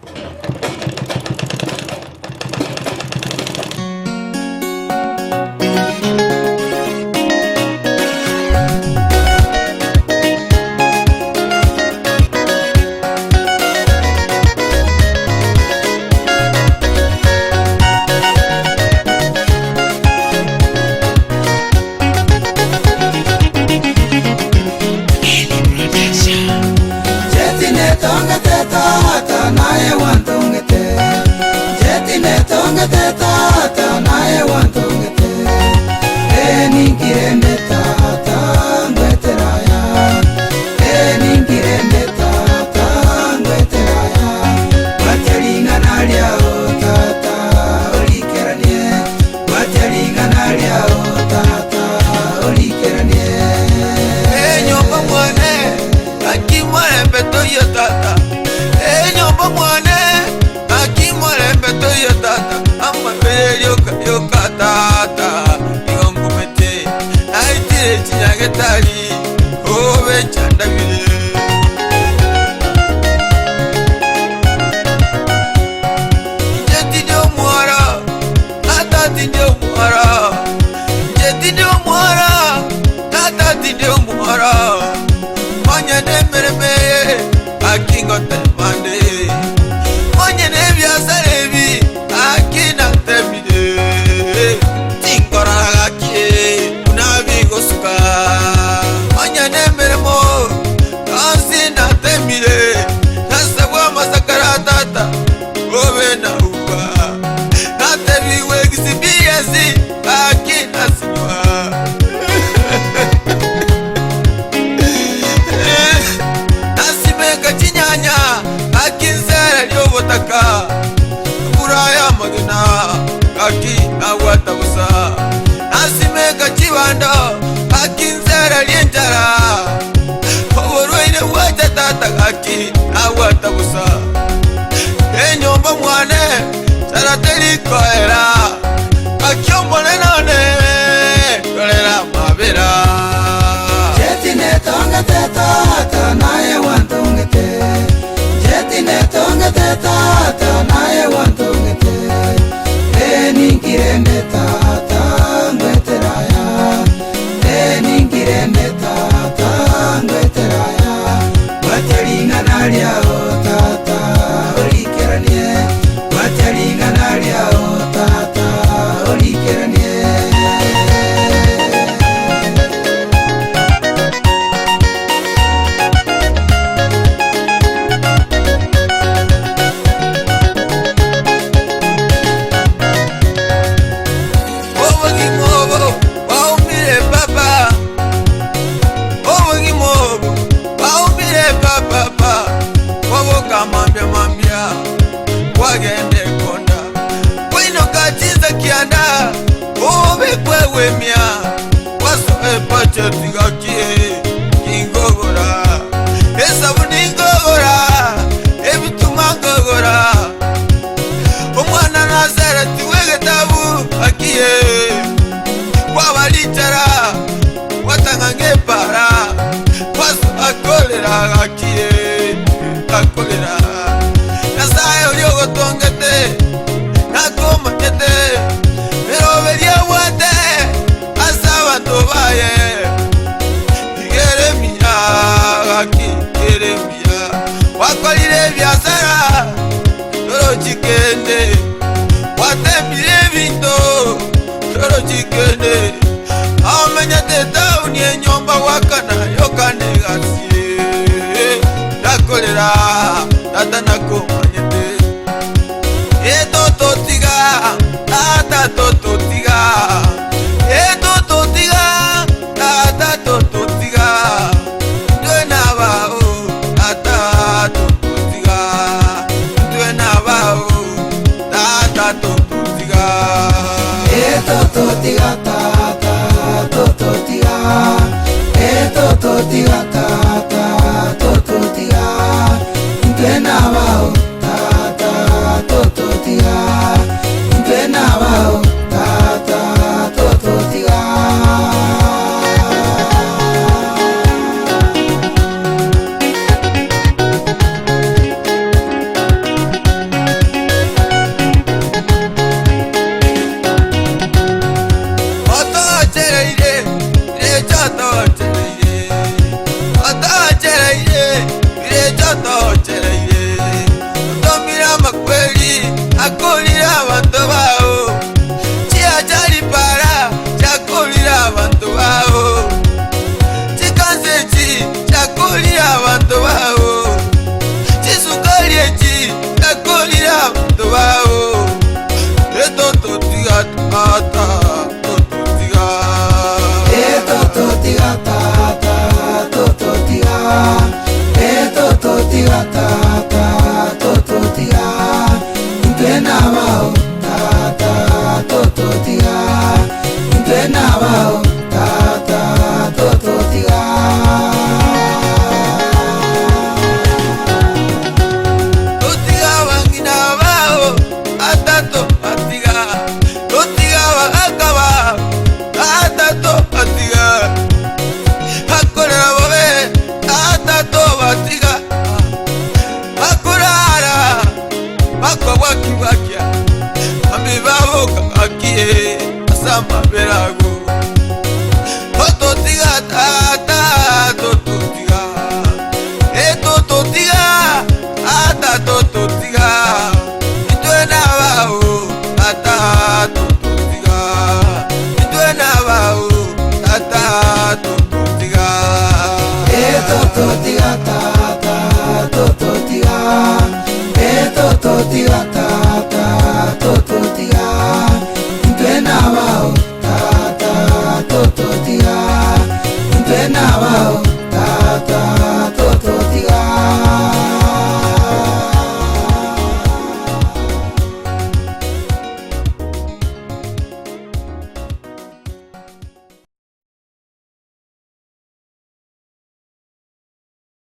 Tinetongete obe chandabire Jeti dio muara atati dio muara Jeti dio muara atati dio muara Manya de merebe akingo temande Manya de biasarebi akina temide Tingora akie Gosuka Anya nemeremo Kansi na temile Nasabwa masakara tata Owe na uwa Natebi wegisi biyasi Aki nasinwa Nasimeka chinyanya Aki nzere liobotaka Kuraya magina Aki awatabusa Nasimeka chibando Akinzara lienjara Oborwine wacha tata aki awatabusa Enyomba mwane Sarateri koera Akyombone none Kolera mabera Tinetongete tata naye wantongete Tinetongete tata naye wantongete Ningirende tata ngweteraya Ningirende tata ngweteraya Wataringa nalia o tata olikeranie Wataringa nalia o tata olikeranie Wagende konda Wino kachiza kianda Obe kwewe mia Waso epache tigakie Kingogora Esabuni ngogora Ebituma ngogora Omwana nazareti wegetabu Akie Wabalichara Watangange para Waso akolera akie Akolera Nasayo lyogo tongete Ngomma tete Pero veria wate Asaba tobaye Igeremia Aki Igeremia Wakolire biasara Toro chikende Watembire vinto Toro chikende Amenya teta unie nyomba wakana Yokane gasie Nakolera Tata nakomanyete Eto totiga Tata totiga Eto totiga Tata totiga Duena bao Tata totiga Duena bao Tata totiga Eto totiga Tata totiga Eto bintu bao toto tiga tata toto tiga toto tiga tata toto tiga toto tiga tata toto tiga intena bao tata toto tiga intena bao tata toto tiga totiga wangina bao atato atiga totiga wakaba atato atiga hakora bobe atato atiga hakorara bakwa kibakia ambibabo akie asama berago toto tiga tata toto tiga toto tiga ata toto tiga itwena bao ata toto tiga itwena bao ata toto tiga toto tiga tata toto tiga toto tiga tata